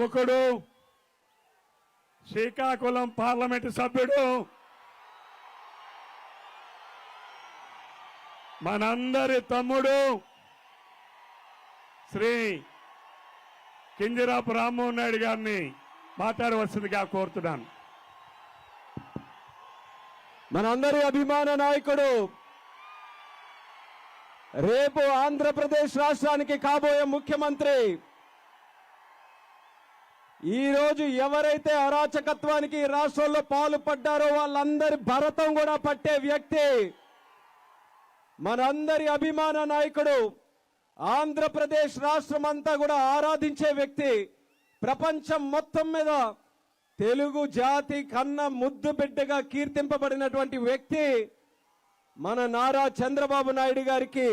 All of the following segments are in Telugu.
యువకుడు, శ్రీకాకుళం పార్లమెంటు సభ్యుడు, మనందరి తమ్ముడు శ్రీ కింజరాపు రామ్మోహన్ నాయుడు గారిని మాట్లాడవలసిందిగా కోరుతున్నాను. మనందరి అభిమాన నాయకుడు, రేపు ఆంధ్రప్రదేశ్ రాష్ట్రానికి కాబోయే ముఖ్యమంత్రి, ఈ రోజు ఎవరైతే అరాచకత్వానికి రాష్ట్రంలో పాల్పడ్డారో వాళ్ళందరి భరతం కూడా పట్టే వ్యక్తి, మనందరి అభిమాన నాయకుడు, ఆంధ్రప్రదేశ్ రాష్ట్రం అంతా కూడా ఆరాధించే వ్యక్తి, ప్రపంచం మొత్తం మీద తెలుగు జాతి కన్న ముద్దు బిడ్డగా కీర్తింపబడినటువంటి వ్యక్తి మన నారా చంద్రబాబు నాయుడు గారికి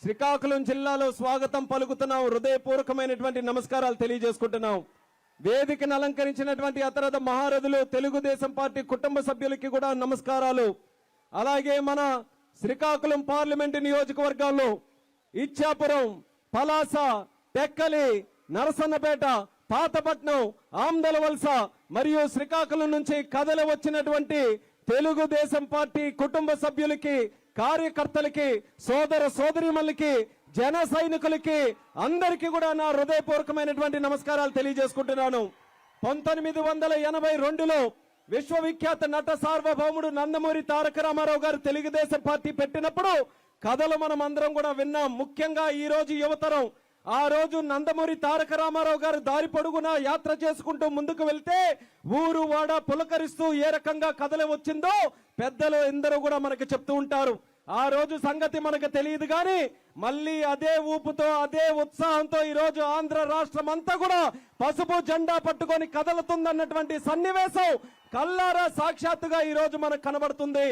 శ్రీకాకుళం జిల్లాలో స్వాగతం పలుకుతున్నాం. హృదయపూర్వకమైనటువంటి నమస్కారాలు తెలియజేసుకుంటున్నాం. వేదికను అలంకరించినటువంటి అతరథ మహారథులు తెలుగుదేశం పార్టీ కుటుంబ సభ్యులకి కూడా నమస్కారాలు. అలాగే మన శ్రీకాకుళం పార్లమెంటు నియోజకవర్గాల్లో ఇచ్చాపురం, పలాస, టెక్కలి, నరసన్నపేట, పాతపట్నం, ఆమ్దలవలస మరియు శ్రీకాకుళం నుంచి కదలి వచ్చినటువంటి తెలుగుదేశం పార్టీ కుటుంబ సభ్యులకి, కార్యకర్తలకి, సోదర సోదరీమణులకి, జన సైనికులకి అందరికీ కూడా నా హృదయపూర్వకమైనటువంటి నమస్కారాలు తెలియజేసుకుంటున్నాను. 1982లో విశ్వవిఖ్యాత నట సార్వభౌముడు నందమూరి తారక రామారావు గారు తెలుగుదేశం పార్టీ పెట్టినప్పుడు కథలు మనం అందరం కూడా విన్నాం. ముఖ్యంగా ఈ రోజు యువతరం, ఆ రోజు నందమూరి తారక రామారావు గారు దారి పొడుగునా యాత్ర చేసుకుంటూ ముందుకు వెళ్తే ఊరు వాడ పులకరిస్తూ ఏ రకంగా కథలు వచ్చిందో పెద్దలు ఎందరూ కూడా మనకు చెప్తూ ఉంటారు. ఆ రోజు సంగతి మనకు తెలియదు కానీ మళ్ళీ అదే ఊపుతో, అదే ఉత్సాహంతో ఈ రోజు ఆంధ్ర రాష్ట్రం అంతా కూడా పసుపు జెండా పట్టుకొని కదలుతుందన్నటువంటి సన్నివేశం కల్లారా సాక్షాత్తుగా ఈ రోజు మనకు కనబడుతుంది.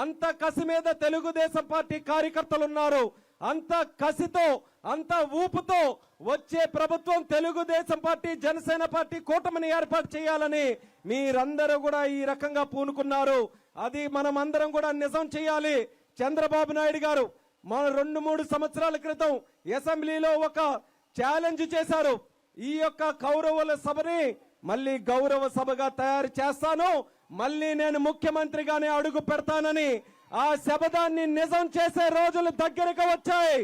అంత కసి మీద తెలుగుదేశం పార్టీ కార్యకర్తలు ఉన్నారు. అంత కసితో, అంత ఊపుతో వచ్చే ప్రభుత్వం తెలుగుదేశం పార్టీ, జనసేన పార్టీ కూటమిని ఏర్పాటు చేయాలని మీరందరూ కూడా ఈ రకంగా పూనుకున్నారు. అది మనం అందరం కూడా నిజం చేయాలి. చంద్రబాబు నాయుడు గారు మన 2-3 సంవత్సరాల క్రితం అసెంబ్లీలో ఒక ఛాలెంజ్ చేశారు. ఈ యొక్క కౌరవుల సభని మళ్ళీ గౌరవ సభగా తయారు చేస్తాను, మళ్ళీ నేను ముఖ్యమంత్రిగానే అడుగు పెడతానని ఆ శబదాన్ని నిజం చేసే రోజులు దగ్గరకు వచ్చాయి.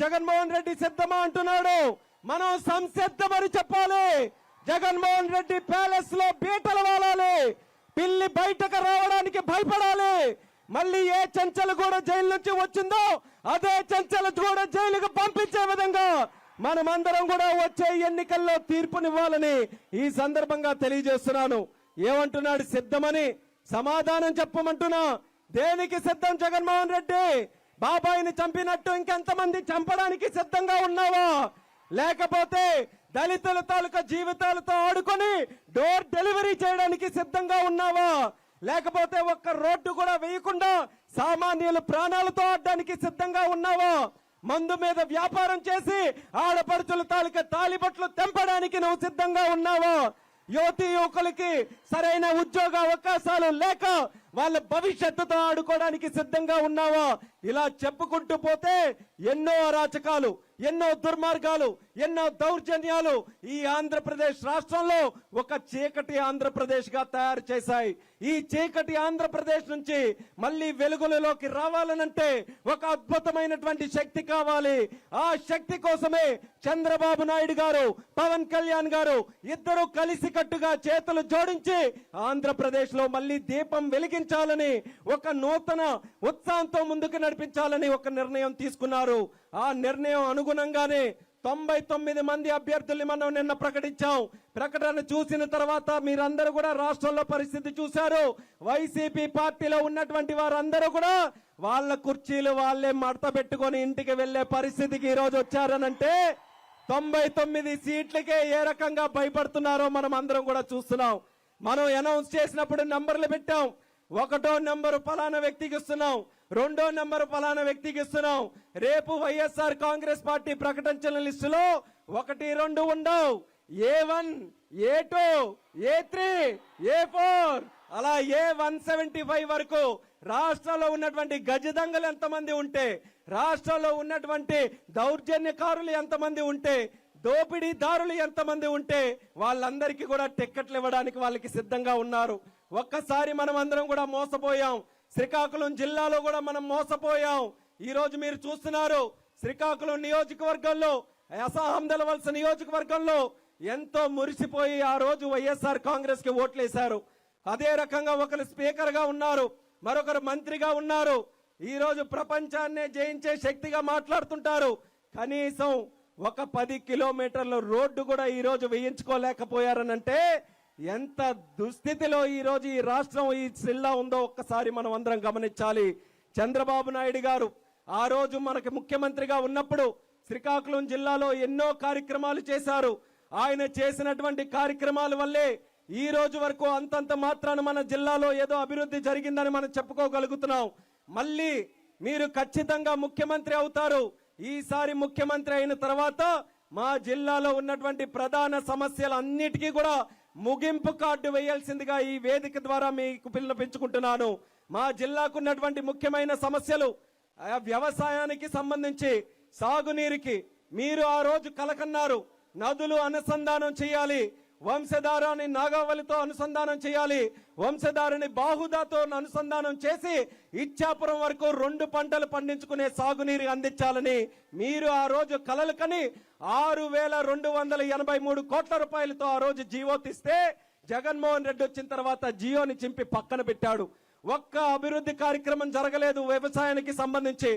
జగన్మోహన్ రెడ్డి సిద్ధమా అంటున్నాడు, మనం సంసిద్ధమని చెప్పాలి. జగన్మోహన్ రెడ్డి ప్యాలెస్ లో బీటలు వాలాలి, పిల్లి బయటకు రావడానికి భయపడాలి. మళ్ళీ ఏ చెంచలు కూడా జైలు నుంచి వచ్చిందో అదే చెంచలు కూడా జైలుకు పంపించే విధంగా మనమందరం కూడా వచ్చే ఎన్నికల్లో తీర్పునివ్వాలని ఈ సందర్భంగా తెలియజేస్తున్నాను. ఏమంటున్నాడు? సిద్ధమని సమాధానం చెప్పమంటున్నా. దేనికి సిద్ధం జగన్మోహన్ రెడ్డి? బాబాయిని చంపినట్టు ఇంకెంతమంది చంపడానికి సిద్ధంగా ఉన్నావా? లేకపోతే దళితుల తాలూకా జీవితాలతో ఆడుకొని డోర్ డెలివరీ చేయడానికి సిద్ధంగా ఉన్నావా? లేకపోతే ఒక్క రోడ్డు కూడా వేయకుండా సామాన్యుల ప్రాణాలతో ఆడడానికి సిద్ధంగా ఉన్నావా? మందు మీద వ్యాపారం చేసి ఆడపడుచుల తాలూకా తాలిబట్లు తెంపడానికి నువ్వు సిద్ధంగా ఉన్నావా? యువతి యువకులకి సరైన ఉద్యోగ అవకాశాలు లేక వాళ్ళ భవిష్యత్తుతో ఆడుకోవడానికి సిద్ధంగా ఉన్నావా? ఇలా చెప్పుకుంటూ పోతే ఎన్నో అరాచకాలు, ఎన్నో దుర్మార్గాలు, ఎన్నో దౌర్జన్యాలు ఈ ఆంధ్రప్రదేశ్ రాష్ట్రంలో ఒక చీకటి ఆంధ్రప్రదేశ్ గా తయారు చేశాయి. ఈ చీకటి ఆంధ్రప్రదేశ్ నుంచి మళ్ళీ వెలుగులలోకి రావాలనంటే ఒక అద్భుతమైనటువంటి శక్తి కావాలి. ఆ శక్తి కోసమే చంద్రబాబు నాయుడు గారు, పవన్ కళ్యాణ్ గారు ఇద్దరు కలిసికట్టుగా చేతులు జోడించి ఆంధ్రప్రదేశ్ లో మళ్ళీ దీపం వెలిగించాలని, ఒక నూతన ఉత్సాహంతో ముందుకు నడిపించాలని ఒక నిర్ణయం తీసుకున్నారు. ఆ నిర్ణయం అనుగుణంగానే 99 మంది అభ్యర్థుల్ని మనం నిన్న ప్రకటించాం. ప్రకటన చూసిన తర్వాత మీరందరూ కూడా రాష్ట్రంలో పరిస్థితి చూశారు. వైసీపీ పార్టీలో ఉన్నటువంటి వారందరూ కూడా వాళ్ళ కుర్చీలు వాళ్ళే మడత పెట్టుకొని ఇంటికి వెళ్లే పరిస్థితికి ఈ రోజు వచ్చారనంటే 99 సీట్లకే ఏ రకంగా భయపడుతున్నారో మనం అందరం కూడా చూస్తున్నాం. మనం అనౌన్స్ చేసినప్పుడు నంబర్లు పెట్టాం. 1వ నెంబరు ఫలానా వ్యక్తికి ఇస్తున్నాం, 2వ నెంబరు ఫలానా వ్యక్తికి ఇస్తున్నాం. రేపు వైఎస్ఆర్ కాంగ్రెస్ పార్టీ ప్రకటించిన లిస్టులో 1, 2 ఉండవు. A1, A2, A3, A4 అలా A175 వరకు రాష్ట్రంలో ఉన్నటువంటి గజదంగలు ఎంతమంది ఉంటే, రాష్ట్రంలో ఉన్నటువంటి దౌర్జన్యకారులు ఎంతమంది ఉంటే, దోపిడీదారులు ఎంతమంది ఉంటే వాళ్ళందరికీ కూడా టిక్కెట్లు ఇవ్వడానికి వాళ్ళకి సిద్ధంగా ఉన్నారు. ఒక్కసారి మనం అందరం కూడా మోసపోయాం. శ్రీకాకుళం జిల్లాలో కూడా మనం మోసపోయాం. ఈ రోజు మీరు చూస్తున్నారు శ్రీకాకుళం నియోజకవర్గంలో, అసహందలవలస నియోజకవర్గంలో ఎంతో మురిసిపోయి ఆ రోజు వైఎస్ఆర్ కాంగ్రెస్ కి ఓట్లేశారు. అదే రకంగా ఒకరు స్పీకర్ గా ఉన్నారు, మరొకరు మంత్రిగా ఉన్నారు. ఈ రోజు ప్రపంచాన్నే జయించే శక్తిగా మాట్లాడుతుంటారు. కనీసం ఒక 10 కిలోమీటర్ల రోడ్డు కూడా ఈ రోజు వేయించుకోలేకపోయారనంటే ఎంత దుస్థితిలో ఈ రోజు ఈ రాష్ట్రం, ఈ జిల్లా ఉందో ఒక్కసారి మనం అందరం గమనించాలి. చంద్రబాబు నాయుడు గారు ఆ రోజు మనకి ముఖ్యమంత్రిగా ఉన్నప్పుడు శ్రీకాకుళం జిల్లాలో ఎన్నో కార్యక్రమాలు చేశారు. ఆయన చేసినటువంటి కార్యక్రమాల వల్లే ఈ రోజు వరకు అంతంత మాత్రాన మన జిల్లాలో ఏదో అభివృద్ధి జరిగిందని మనం చెప్పుకోగలుగుతున్నాం. మళ్ళీ మీరు ఖచ్చితంగా ముఖ్యమంత్రి అవుతారు. ఈసారి ముఖ్యమంత్రి అయిన తర్వాత మా జిల్లాలో ఉన్నటువంటి ప్రధాన సమస్యలన్నిటికీ కూడా ముగింపు కార్డు వేయాల్సిందిగా ఈ వేదిక ద్వారా మీకు పిలుపునిచ్చుకుంటున్నాను. మా జిల్లాకు ఉన్నటువంటి ముఖ్యమైన సమస్యలు వ్యవసాయానికి సంబంధించి, సాగునీరుకి మీరు ఆ రోజు కలకన్నారు. నదులు అనుసంధానం చేయాలి, వంశధారాన్ని నాగావళితో అనుసంధానం చేయాలి, వంశధారిని బాహుదాతో అనుసంధానం చేసి ఇచ్చాపురం వరకు 2 పంటలు పండించుకునే సాగునీరు అందించాలని మీరు ఆ రోజు కలలు కని 6,283 కోట్ల రూపాయలతో ఆ రోజు జియో తీస్తే జగన్మోహన్ రెడ్డి వచ్చిన తర్వాత జియోని చింపి పక్కన పెట్టాడు. ఒక్క అభివృద్ధి కార్యక్రమం జరగలేదు. వ్యవసాయానికి సంబంధించి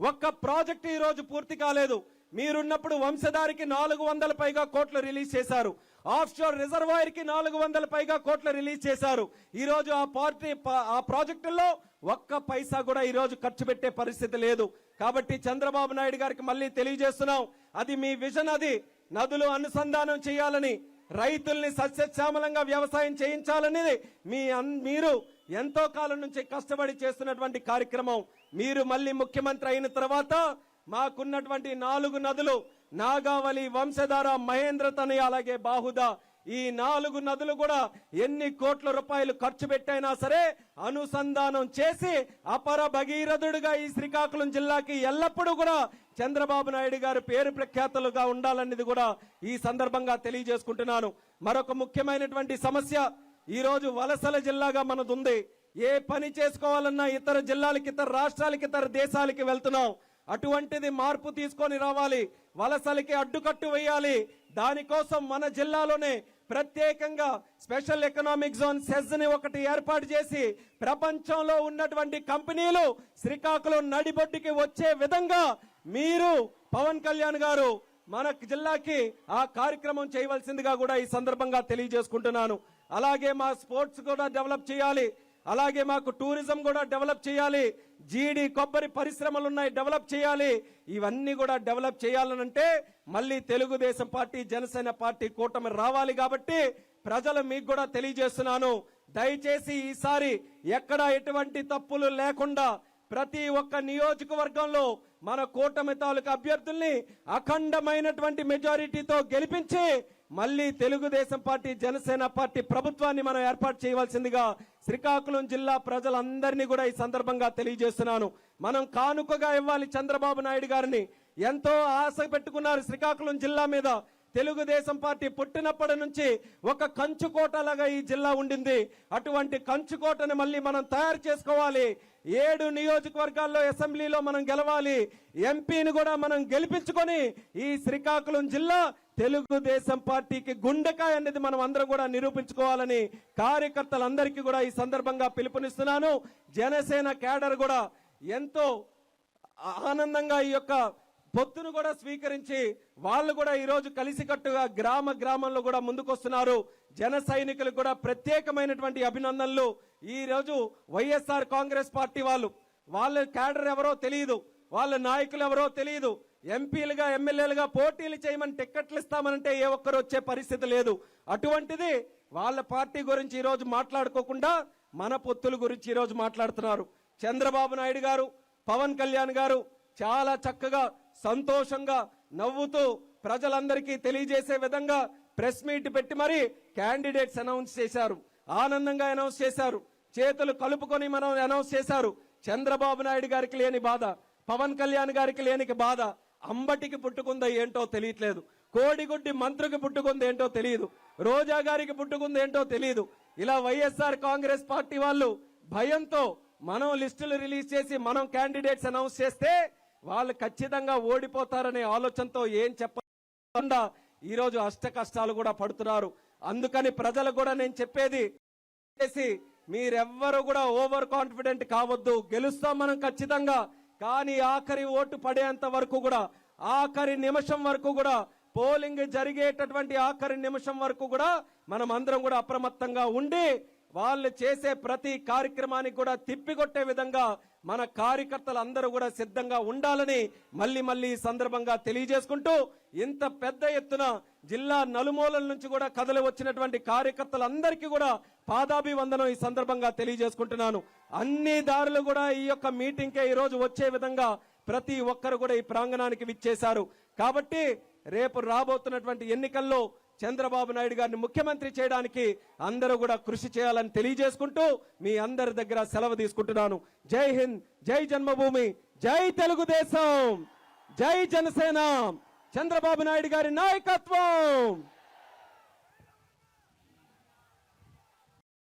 ఒక్క ప్రాజెక్టు ఈ రోజు పూర్తి కాలేదు. మీరున్నప్పుడు వంశధారికి 400 పైగా కోట్లు రిలీజ్ చేశారు. ఆఫ్షోర్ రిజర్వాయర్ కి 400 పైగా కోట్లు రిలీజ్ చేశారు. ఈ రోజు ఆ ప్రాజెక్టుల్లో ఒక్క పైసా కూడా ఈ రోజు ఖర్చు పెట్టే పరిస్థితి లేదు. కాబట్టి చంద్రబాబు నాయుడు గారికి మళ్ళీ తెలియజేస్తున్నాం, అది మీ విజన్. అది నదులు అనుసంధానం చేయాలని, రైతుల్ని సస్యశ్యామలంగా వ్యవసాయం చేయించాలనేది మీరు ఎంతో కాలం నుంచి కష్టపడి చేస్తున్నటువంటి కార్యక్రమం. మీరు మళ్ళీ ముఖ్యమంత్రి అయిన తర్వాత మాకున్నటువంటి 4 నదులు, నాగావళి, వంశధార, మహేంద్రతని, అలాగే బాహుదా, ఈ 4 నదులు కూడా ఎన్ని కోట్ల రూపాయలు ఖర్చు పెట్టైనా సరే అనుసంధానం చేసి అపర భగీరథుడిగా ఈ శ్రీకాకుళం జిల్లాకి ఎల్లప్పుడూ కూడా చంద్రబాబు నాయుడు గారు పేరు ప్రఖ్యాతలుగా ఉండాలనేది కూడా ఈ సందర్భంగా తెలియజేసుకుంటున్నాను. మరొక ముఖ్యమైనటువంటి సమస్య, ఈ రోజు వలసల జిల్లాగా మనదుంది. ఏ పని చేసుకోవాలన్నా ఇతర జిల్లాలకి, ఇతర రాష్ట్రాలకి, ఇతర దేశాలకి వెళ్తున్నాం. అటువంటిది మార్పు తీసుకొని రావాలి. వలసలకి అడ్డుకట్టు వేయాలి. దానికోసం మన జిల్లాలోనే ప్రత్యేకంగా స్పెషల్ ఎకనామిక్ జోన్ సెజ్ ని ఒకటి ఏర్పాటు చేసి ప్రపంచంలో ఉన్నటువంటి కంపెనీలు శ్రీకాకుళం నడిబొడ్డుకి వచ్చే విధంగా మీరు పవన్ కళ్యాణ్ గారు మన జిల్లాకి ఆ కార్యక్రమం చేయవలసిందిగా కూడా ఈ సందర్భంగా తెలియజేసుకుంటున్నాను. అలాగే మా స్పోర్ట్స్ కూడా డెవలప్ చేయాలి. అలాగే మాకు టూరిజం కూడా డెవలప్ చేయాలి. జీడి, కొబ్బరి పరిశ్రమలు ఉన్నాయి, డెవలప్ చేయాలి. ఇవన్నీ కూడా డెవలప్ చేయాలనంటే మళ్ళీ తెలుగుదేశం పార్టీ, జనసేన పార్టీ కూటమి రావాలి. కాబట్టి ప్రజలు మీకు కూడా తెలియజేస్తున్నాను, దయచేసి ఈసారి ఎక్కడ ఎటువంటి తప్పులు లేకుండా ప్రతి ఒక్క నియోజకవర్గంలో మన కూటమి తాలూకు అభ్యర్థుల్ని అఖండమైనటువంటి మెజారిటీతో గెలిపించి మళ్ళీ తెలుగుదేశం పార్టీ, జనసేన పార్టీ ప్రభుత్వాన్ని మనం ఏర్పాటు చేయవలసిందిగా శ్రీకాకుళం జిల్లా ప్రజలందరినీ కూడా ఈ సందర్భంగా తెలియజేస్తున్నాను. మనం కానుకగా ఇవ్వాలి చంద్రబాబు నాయుడు గారిని. ఎంతో ఆశ పెట్టుకున్నారు శ్రీకాకుళం జిల్లా మీద. తెలుగుదేశం పార్టీ పుట్టినప్పటి నుంచి ఒక కంచుకోటలాగా ఈ జిల్లా ఉండింది. అటువంటి కంచుకోటని మళ్ళీ మనం తయారు చేసుకోవాలి. 7 నియోజకవర్గాల్లో అసెంబ్లీలో మనం గెలవాలి. ఎంపీని కూడా మనం గెలిపించుకొని ఈ శ్రీకాకుళం జిల్లా తెలుగుదేశం పార్టీకి గుండెకాయ అనేది మనం అందరం కూడా నిరూపించుకోవాలని కార్యకర్తలందరికీ కూడా ఈ సందర్భంగా పిలుపునిస్తున్నాను. జనసేన కేడర్ కూడా ఎంతో ఆనందంగా ఈ యొక్క పొత్తును కూడా స్వీకరించి వాళ్ళు కూడా ఈ రోజు కలిసికట్టుగా గ్రామంలో కూడా ముందుకొస్తున్నారు. జన సైనికులకు కూడా ప్రత్యేకమైనటువంటి అభినందనలు. ఈ రోజు వైఎస్ఆర్ కాంగ్రెస్ పార్టీ వాళ్ళ క్యాడర్ ఎవరో తెలియదు, వాళ్ళ నాయకులు ఎవరో తెలియదు. ఎంపీలుగా, ఎమ్మెల్యేలుగా పోటీలు చేయమని టిక్కెట్లు ఇస్తామనంటే ఏ ఒక్కరు వచ్చే పరిస్థితి లేదు. అటువంటిది వాళ్ళ పార్టీ గురించి ఈ రోజు మాట్లాడుకోకుండా మన పొత్తుల గురించి ఈ రోజు మాట్లాడుతున్నారు. చంద్రబాబు నాయుడు గారు, పవన్ కళ్యాణ్ గారు చాలా చక్కగా, సంతోషంగా, నవ్వుతూ ప్రజలందరికీ తెలియజేసే విధంగా ప్రెస్ మీట్ పెట్టి మరి క్యాండిడేట్స్ అనౌన్స్ చేశారు. ఆనందంగా అనౌన్స్ చేశారు. చేతులు కలుపుకొని మనం అనౌన్స్ చేశారు. చంద్రబాబు నాయుడు గారికి లేని బాధ, పవన్ కళ్యాణ్ గారికి లేని బాధ అంబటికి పుట్టుకుందో ఏంటో తెలియట్లేదు. కోడిగుడ్డి మంత్రికి పుట్టుకుంది ఏంటో తెలియదు, రోజా గారికి పుట్టుకుంది ఏంటో తెలియదు. ఇలా వైఎస్ఆర్ కాంగ్రెస్ పార్టీ వాళ్ళు భయంతో మనం లిస్టులు రిలీజ్ చేసి మనం క్యాండిడేట్స్ అనౌన్స్ చేస్తే వాళ్ళు ఖచ్చితంగా ఓడిపోతారనే ఆలోచనతో ఏం చెప్పకుండా ఈరోజు అష్ట కష్టాలు కూడా పడుతున్నారు. అందుకని ప్రజలు కూడా నేను చెప్పేది చేసి మీరెవ్వరు కూడా ఓవర్ కాన్ఫిడెంట్ కావద్దు. గెలుస్తాం మనం ఖచ్చితంగా, కానీ ఆఖరి ఓటు పడేంత వరకు కూడా, ఆఖరి నిమిషం వరకు కూడా, పోలింగ్ జరిగేటటువంటి ఆఖరి నిమిషం వరకు కూడా మనం అందరం కూడా అప్రమత్తంగా ఉండి వాళ్ళు చేసే ప్రతి కార్యక్రమానికి కూడా తిప్పికొట్టే విధంగా మన కార్యకర్తలు అందరూ కూడా సిద్ధంగా ఉండాలని మళ్ళీ ఈ సందర్భంగా తెలియజేసుకుంటూ, ఇంత పెద్ద ఎత్తున జిల్లా నలుమూలల నుంచి కూడా కదలి వచ్చినటువంటి కార్యకర్తలందరికీ కూడా పాదాభివందనం ఈ సందర్భంగా తెలియజేసుకుంటున్నాను. అన్ని దారులు కూడా ఈ యొక్క మీటింగ్కే ఈ రోజు వచ్చే విధంగా ప్రతి ఒక్కరు కూడా ఈ ప్రాంగణానికి విచ్చేశారు. కాబట్టి రేపు రాబోతున్నటువంటి ఎన్నికల్లో చంద్రబాబు నాయుడు గారిని ముఖ్యమంత్రి చేయడానికి అందరూ కూడా కృషి చేయాలని తెలియజేసుకుంటూ మీ అందరి దగ్గర సెలవు తీసుకుంటున్నాను. జై హింద్, జై జన్మభూమి, జై తెలుగుదేశం, జై జనసేన, చంద్రబాబు నాయుడు గారి నాయకత్వం.